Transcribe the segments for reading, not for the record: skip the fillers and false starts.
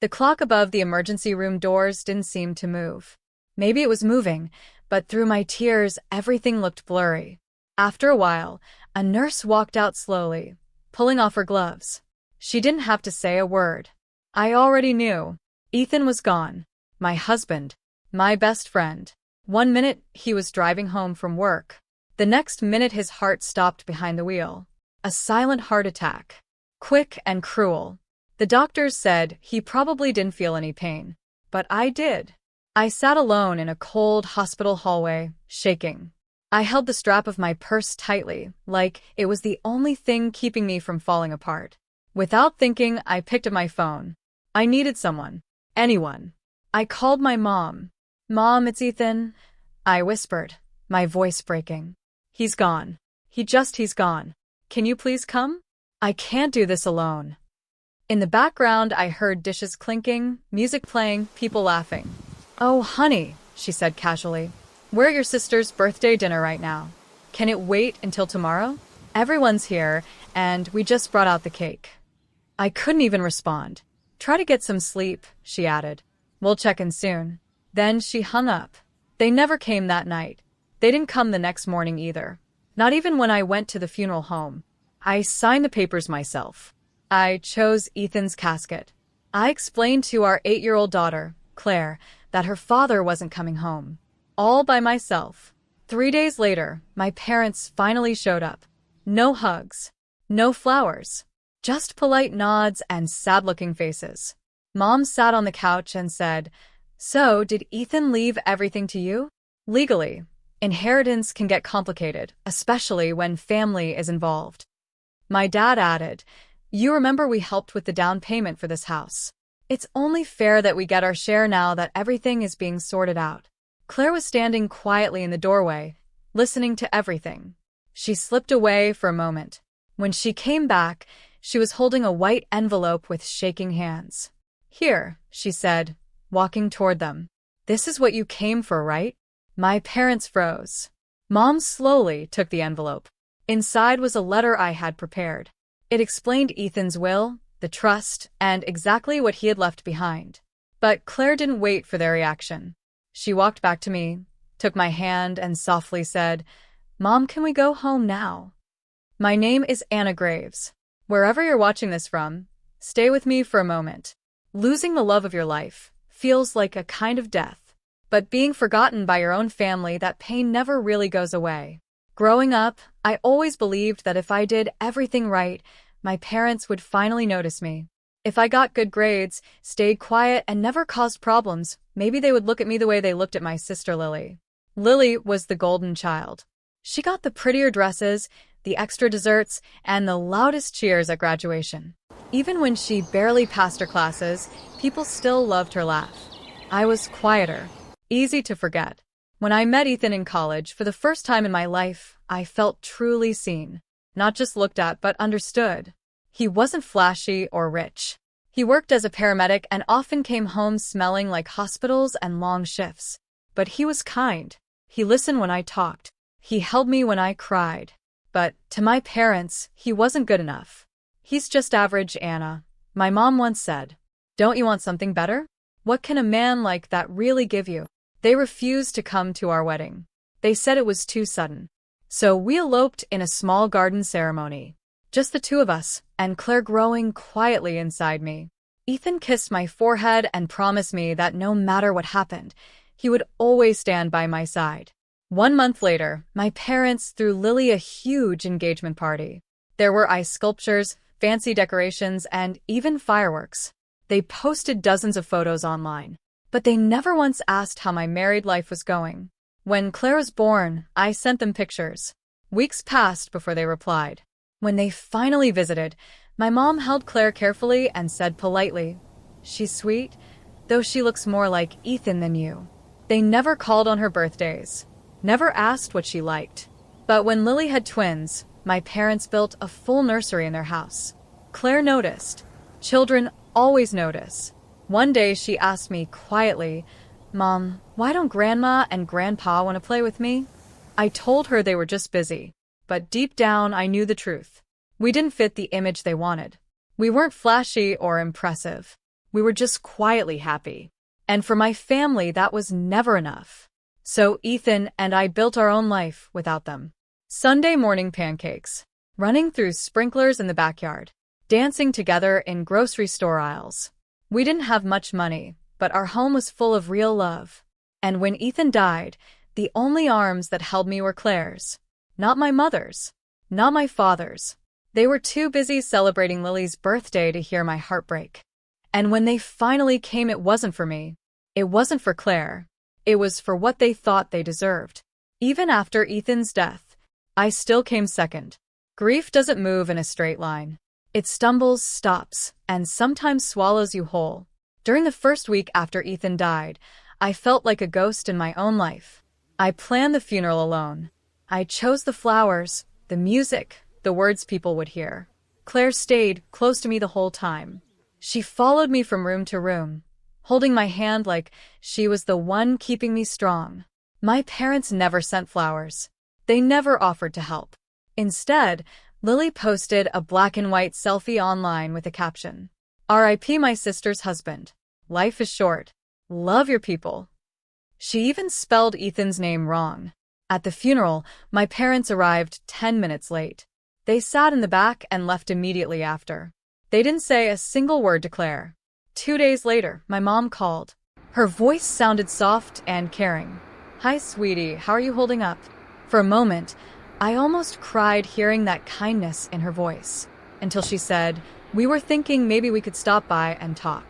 The clock above the emergency room doors didn't seem to move. Maybe it was moving, but through my tears, everything looked blurry. After a while, a nurse walked out slowly, pulling off her gloves. She didn't have to say a word. I already knew. Ethan was gone. My husband. My best friend. 1 minute, he was driving home from work. The next minute, his heart stopped behind the wheel. A silent heart attack. Quick and cruel. The doctors said he probably didn't feel any pain. But I did. I sat alone in a cold hospital hallway, shaking. I held the strap of my purse tightly, like it was the only thing keeping me from falling apart. Without thinking, I picked up my phone. I needed someone. Anyone. I called my mom. "Mom, it's Ethan," I whispered, my voice breaking. "He's gone. He's gone. Can you please come? I can't do this alone." In the background, I heard dishes clinking, music playing, people laughing. "Oh, honey," she said casually. "We're at your sister's birthday dinner right now. Can it wait until tomorrow? Everyone's here, and we just brought out the cake." I couldn't even respond. "Try to get some sleep," she added. "We'll check in soon." Then she hung up. They never came that night. They didn't come the next morning either. Not even when I went to the funeral home. I signed the papers myself. I chose Ethan's casket. I explained to our 8-year-old daughter, Claire, that her father wasn't coming home. All by myself. 3 days later, my parents finally showed up. No hugs. No flowers. Just polite nods and sad-looking faces. Mom sat on the couch and said, "So, did Ethan leave everything to you?" Legally, inheritance can get complicated, especially when family is involved. My dad added, "You remember we helped with the down payment for this house. It's only fair that we get our share now that everything is being sorted out." Claire was standing quietly in the doorway, listening to everything. She slipped away for a moment. When she came back, she was holding a white envelope with shaking hands. "Here," she said, walking toward them. "This is what you came for, right?" My parents froze. Mom slowly took the envelope. Inside was a letter I had prepared. It explained Ethan's will, the trust, and exactly what he had left behind. But Claire didn't wait for their reaction. She walked back to me, took my hand, and softly said, "Mom, can we go home now?" My name is Anna Graves. Wherever you're watching this from, stay with me for a moment. Losing the love of your life feels like a kind of death. But being forgotten by your own family, that pain never really goes away. Growing up, I always believed that if I did everything right, my parents would finally notice me. If I got good grades, stayed quiet, and never caused problems, maybe they would look at me the way they looked at my sister Lily. Lily was the golden child. She got the prettier dresses, the extra desserts, and the loudest cheers at graduation. Even when she barely passed her classes, people still loved her laugh. I was quieter, easy to forget. When I met Ethan in college, for the first time in my life, I felt truly seen. Not just looked at, but understood. He wasn't flashy or rich. He worked as a paramedic and often came home smelling like hospitals and long shifts. But he was kind. He listened when I talked. He held me when I cried. But, to my parents, he wasn't good enough. "He's just average, Anna," my mom once said. "Don't you want something better? What can a man like that really give you?" They refused to come to our wedding. They said it was too sudden. So we eloped in a small garden ceremony. Just the two of us, and Claire growing quietly inside me. Ethan kissed my forehead and promised me that no matter what happened, he would always stand by my side. 1 month later, my parents threw Lily a huge engagement party. There were ice sculptures, fancy decorations, and even fireworks. They posted dozens of photos online. But they never once asked how my married life was going. When Claire was born, I sent them pictures. Weeks passed before they replied. When they finally visited, my mom held Claire carefully and said politely, "She's sweet, though she looks more like Ethan than you." They never called on her birthdays, never asked what she liked. But when Lily had twins, my parents built a full nursery in their house. Claire noticed. Children always notice. One day she asked me quietly, "Mom, why don't Grandma and Grandpa want to play with me?" I told her they were just busy. But deep down, I knew the truth. We didn't fit the image they wanted. We weren't flashy or impressive. We were just quietly happy. And for my family, that was never enough. So Ethan and I built our own life without them. Sunday morning pancakes, running through sprinklers in the backyard, dancing together in grocery store aisles. We didn't have much money, but our home was full of real love. And when Ethan died, the only arms that held me were Claire's. Not my mother's. Not my father's. They were too busy celebrating Lily's birthday to hear my heart break. And when they finally came, it wasn't for me. It wasn't for Claire. It was for what they thought they deserved. Even after Ethan's death, I still came second. Grief doesn't move in a straight line. It stumbles, stops, and sometimes swallows you whole. During the first week after Ethan died, I felt like a ghost in my own life. I planned the funeral alone. I chose the flowers, the music, the words people would hear. Claire stayed close to me the whole time. She followed me from room to room, holding my hand like she was the one keeping me strong. My parents never sent flowers. They never offered to help. Instead, Lily posted a black and white selfie online with a caption. R.I.P. my sister's husband. Life is short. Love your people. She even spelled Ethan's name wrong. At the funeral, my parents arrived 10 minutes late. They sat in the back and left immediately after. They didn't say a single word to Claire. 2 days later, my mom called. Her voice sounded soft and caring. Hi, sweetie, how are you holding up? For a moment, I almost cried hearing that kindness in her voice, until she said, we were thinking maybe we could stop by and talk.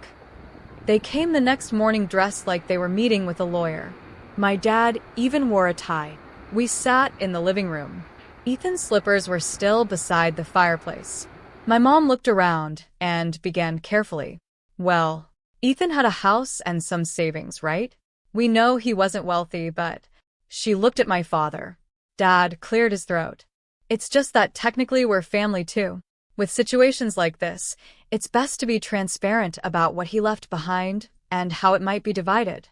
They came the next morning dressed like they were meeting with a lawyer. My dad even wore a tie. We sat in the living room. Ethan's slippers were still beside the fireplace. My mom looked around and began carefully. Well, Ethan had a house and some savings, right? We know he wasn't wealthy, but... She looked at my father. Dad cleared his throat. It's just that technically we're family too. With situations like this, it's best to be transparent about what he left behind and how it might be divided.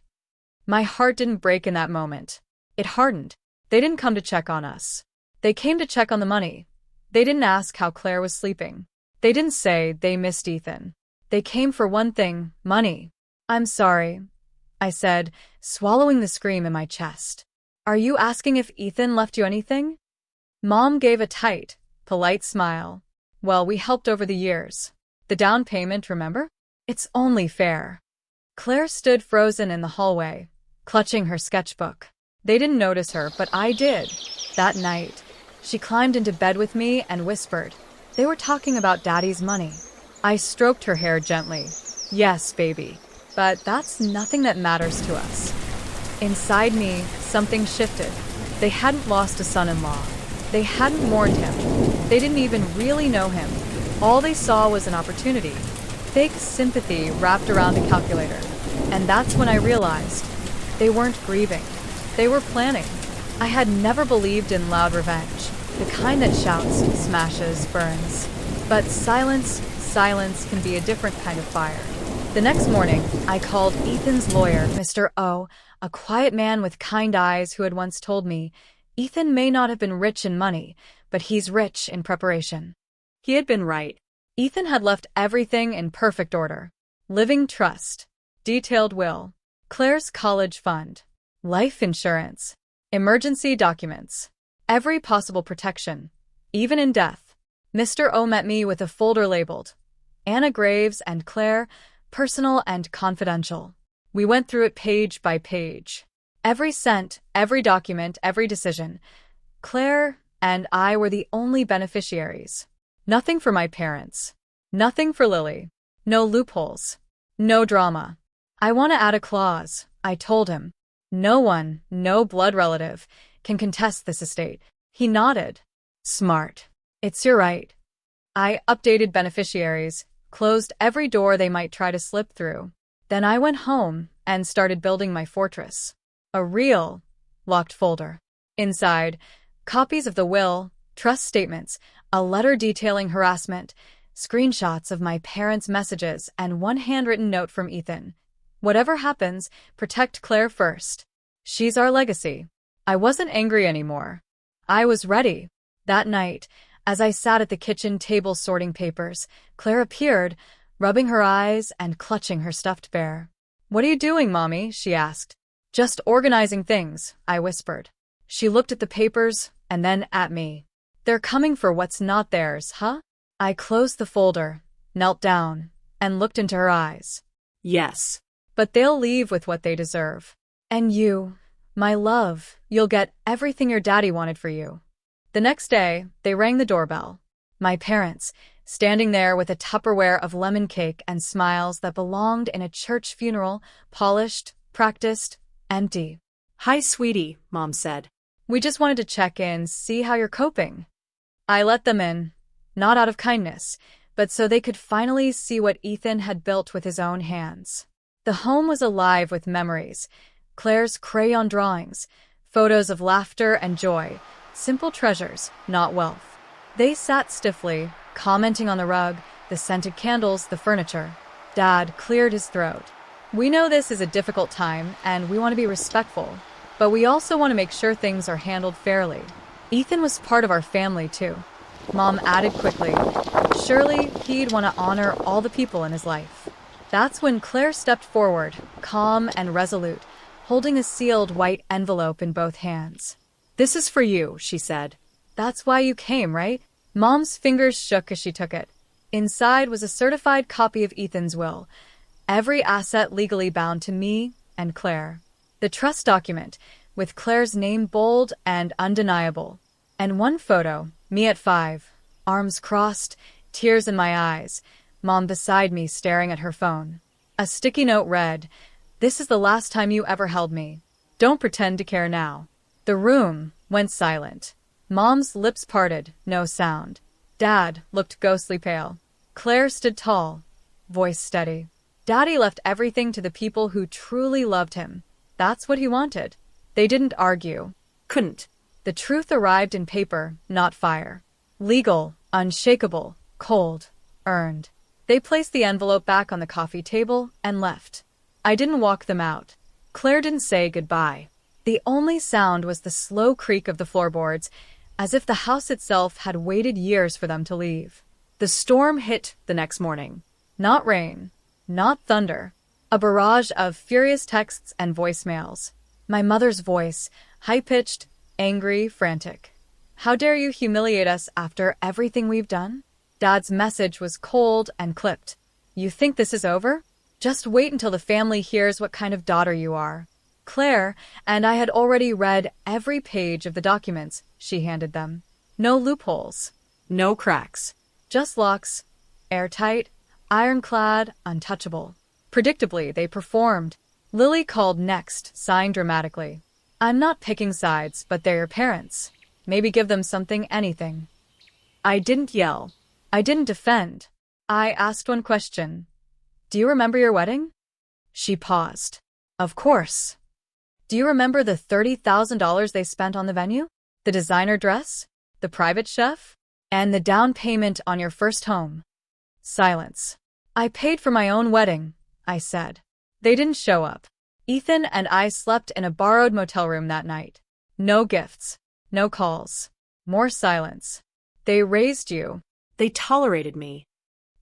My heart didn't break in that moment. It hardened. They didn't come to check on us. They came to check on the money. They didn't ask how Claire was sleeping. They didn't say they missed Ethan. They came for one thing, money. I'm sorry, I said, swallowing the scream in my chest. Are you asking if Ethan left you anything? Mom gave a tight, polite smile. Well, we helped over the years. The down payment, remember? It's only fair. Claire stood frozen in the hallway, clutching her sketchbook. They didn't notice her, but I did. That night, she climbed into bed with me and whispered. They were talking about Daddy's money. I stroked her hair gently. Yes, baby. But that's nothing that matters to us. Inside me, something shifted. They hadn't lost a son-in-law. They hadn't mourned him. They didn't even really know him. All they saw was an opportunity. Fake sympathy wrapped around a calculator. And that's when I realized they weren't grieving. They were planning. I had never believed in loud revenge, the kind that shouts, smashes, burns. But silence can be a different kind of fire. The next morning, I called Ethan's lawyer, Mr. O, a quiet man with kind eyes who had once told me, Ethan may not have been rich in money, but he's rich in preparation. He had been right. Ethan had left everything in perfect order. Living trust, detailed will, Claire's college fund, life insurance, emergency documents, every possible protection, even in death. Mr. O met me with a folder labeled Anna Graves and Claire, personal and confidential. We went through it page by page. Every cent, every document, every decision. Claire and I were the only beneficiaries. Nothing for my parents. Nothing for Lily. No loopholes. No drama. I want to add a clause, I told him. No one, no blood relative, can contest this estate. He nodded. Smart. It's your right. I updated beneficiaries, closed every door they might try to slip through. Then I went home and started building my fortress. A real, locked folder. Inside, copies of the will, trust statements, a letter detailing harassment, screenshots of my parents' messages, and one handwritten note from Ethan. Whatever happens, protect Claire first. She's our legacy. I wasn't angry anymore. I was ready. That night, as I sat at the kitchen table sorting papers, Claire appeared, rubbing her eyes and clutching her stuffed bear. "What are you doing, Mommy?" she asked. "Just organizing things," I whispered. She looked at the papers and then at me. "They're coming for what's not theirs, huh?" I closed the folder, knelt down, and looked into her eyes. "Yes. But they'll leave with what they deserve. And you, my love, you'll get everything your daddy wanted for you." The next day, they rang the doorbell. My parents, standing there with a Tupperware of lemon cake and smiles that belonged in a church funeral, polished, practiced, empty. "Hi, sweetie," Mom said. "We just wanted to check in, see how you're coping." I let them in, not out of kindness, but so they could finally see what Ethan had built with his own hands. The home was alive with memories, Claire's crayon drawings, photos of laughter and joy, simple treasures, not wealth. They sat stiffly, commenting on the rug, the scented candles, the furniture. Dad cleared his throat. "We know this is a difficult time, and we want to be respectful, but we also want to make sure things are handled fairly. Ethan was part of our family, too." Mom added quickly, "Surely he'd want to honor all the people in his life." That's when Claire stepped forward, calm and resolute, holding a sealed white envelope in both hands. "This is for you," she said. "That's why you came, right?" Mom's fingers shook as she took it. Inside was a certified copy of Ethan's will, every asset legally bound to me and Claire. The trust document, with Claire's name bold and undeniable. And one photo, me at 5, arms crossed, tears in my eyes, Mom beside me staring at her phone. A sticky note read, "This is the last time you ever held me. Don't pretend to care now." The room went silent. Mom's lips parted, no sound. Dad looked ghostly pale. Claire stood tall, voice steady. Daddy left everything to the people who truly loved him. That's what he wanted. They didn't argue. Couldn't. The truth arrived in paper, not fire. Legal, unshakable, cold, earned. They placed the envelope back on the coffee table and left. I didn't walk them out. Claire didn't say goodbye. The only sound was the slow creak of the floorboards, as if the house itself had waited years for them to leave. The storm hit the next morning. Not rain, not thunder. A barrage of furious texts and voicemails. My mother's voice, high-pitched, angry, frantic. "How dare you humiliate us after everything we've done?" Dad's message was cold and clipped. "You think this is over? Just wait until the family hears what kind of daughter you are." Claire and I had already read every page of the documents she handed them. No loopholes. No cracks. Just locks. Airtight, ironclad, untouchable. Predictably, they performed. Lily called next, sighing dramatically. "I'm not picking sides, but they're your parents. Maybe give them something, anything." I didn't yell. I didn't defend. I asked one question. "Do you remember your wedding?" She paused. "Of course." "Do you remember the $30,000 they spent on the venue? The designer dress? The private chef? And the down payment on your first home?" Silence. "I paid for my own wedding," I said. "They didn't show up." Ethan and I slept in a borrowed motel room that night. No gifts. No calls. More silence. "They raised you." They tolerated me.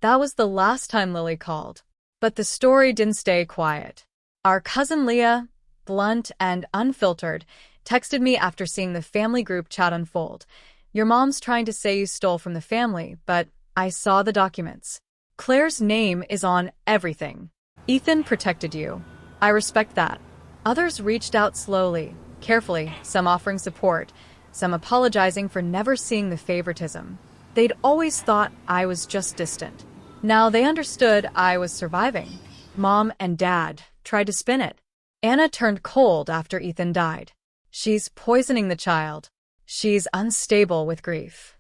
That was the last time Lily called. But the story didn't stay quiet. Our cousin Leah, blunt and unfiltered, texted me after seeing the family group chat unfold. "Your mom's trying to say you stole from the family, but I saw the documents. Claire's name is on everything. Ethan protected you. I respect that." Others reached out slowly, carefully, some offering support, some apologizing for never seeing the favoritism. They'd always thought I was just distant. Now they understood I was surviving. Mom and Dad tried to spin it. Anna turned cold after Ethan died. She's poisoning the child. She's unstable with grief.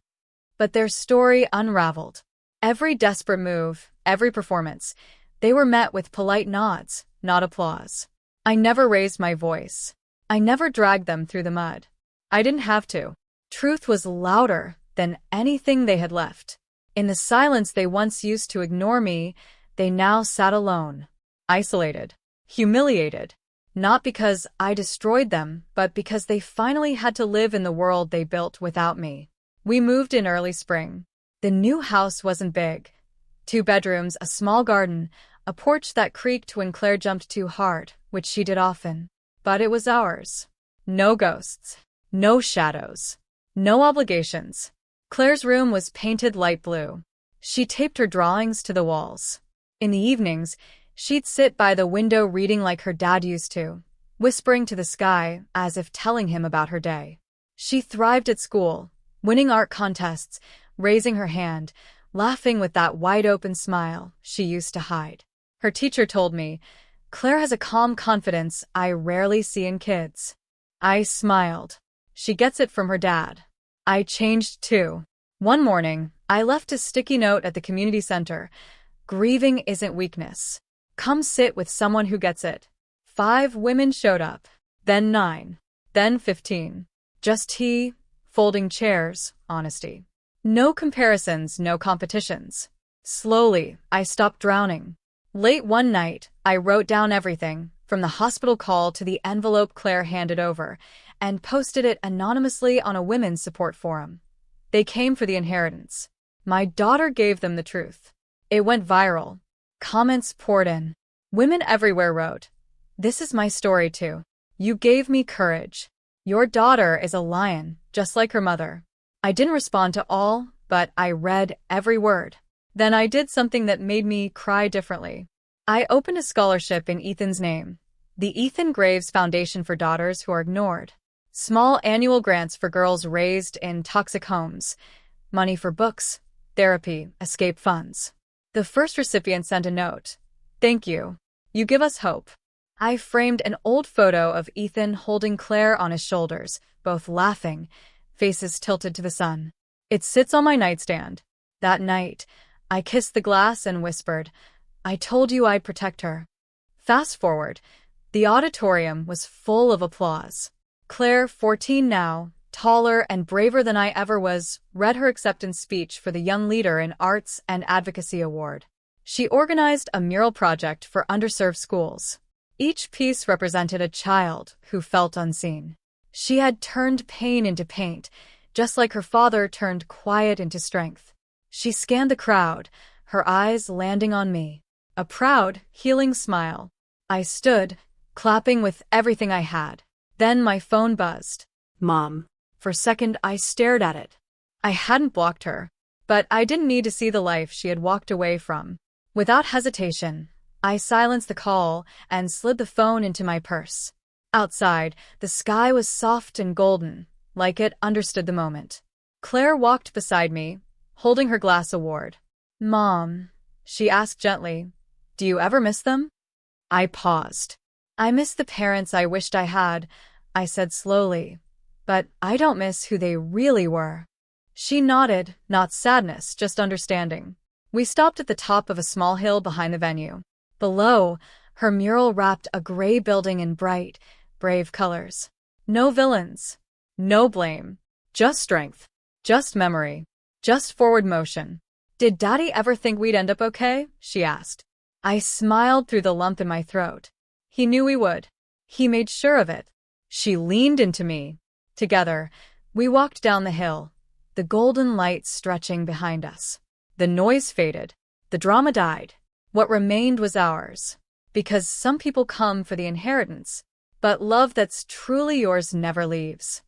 But their story unraveled. Every desperate move, every performance, they were met with polite nods, not applause. I never raised my voice. I never dragged them through the mud. I didn't have to. Truth was louder than anything they had left. In the silence they once used to ignore me, they now sat alone, isolated, humiliated. Not because I destroyed them, but because they finally had to live in the world they built without me. We moved in early spring. The new house wasn't big. 2 bedrooms, a small garden, a porch that creaked when Claire jumped too hard, which she did often. But it was ours. No ghosts. No shadows. No obligations. Claire's room was painted light blue. She taped her drawings to the walls. In the evenings, she'd sit by the window reading like her dad used to, whispering to the sky as if telling him about her day. She thrived at school, winning art contests, raising her hand, laughing with that wide-open smile she used to hide. Her teacher told me, "Claire has a calm confidence I rarely see in kids." I smiled. She gets it from her dad. I changed too. One morning, I left a sticky note at the community center. "Grieving isn't weakness. Come sit with someone who gets it." 5 women showed up. Then 9. Then 15. Just tea, folding chairs, honesty. No comparisons, no competitions. Slowly, I stopped drowning. Late one night, I wrote down everything, from the hospital call to the envelope Claire handed over, and posted it anonymously on a women's support forum. They came for the inheritance. My daughter gave them the truth. It went viral. Comments poured in. Women everywhere wrote, "This is my story too. You gave me courage. Your daughter is a lion, just like her mother." I didn't respond to all, but I read every word. Then I did something that made me cry differently. I opened a scholarship in Ethan's name, the Ethan Graves Foundation for Daughters Who Are Ignored. Small annual grants for girls raised in toxic homes, money for books, therapy, escape funds. The first recipient sent a note. "Thank you. You give us hope." I framed an old photo of Ethan holding Claire on his shoulders, both laughing, faces tilted to the sun. It sits on my nightstand. That night, I kissed the glass and whispered, "I told you I'd protect her." Fast forward, the auditorium was full of applause. Claire, 14 now, taller and braver than I ever was, read her acceptance speech for the Young Leader in Arts and Advocacy Award. She organized a mural project for underserved schools. Each piece represented a child who felt unseen. She had turned pain into paint, just like her father turned quiet into strength. She scanned the crowd, her eyes landing on me. A proud, healing smile. I stood, clapping with everything I had. Then my phone buzzed. Mom. For a second, I stared at it. I hadn't blocked her, but I didn't need to see the life she had walked away from. Without hesitation, I silenced the call and slid the phone into my purse. Outside, the sky was soft and golden, like it understood the moment. Claire walked beside me, holding her glass award. "Mom," she asked gently, "do you ever miss them?" I paused. "I miss the parents I wished I had," I said slowly, "but I don't miss who they really were." She nodded, not sadness, just understanding. We stopped at the top of a small hill behind the venue. Below, her mural wrapped a gray building in bright, brave colors. No villains. No blame. Just strength. Just memory. Just forward motion. "Did Daddy ever think we'd end up okay?" she asked. I smiled through the lump in my throat. He knew we would. He made sure of it. She leaned into me. Together, we walked down the hill, the golden light stretching behind us. The noise faded. The drama died. What remained was ours. Because some people come for the inheritance, but love that's truly yours never leaves.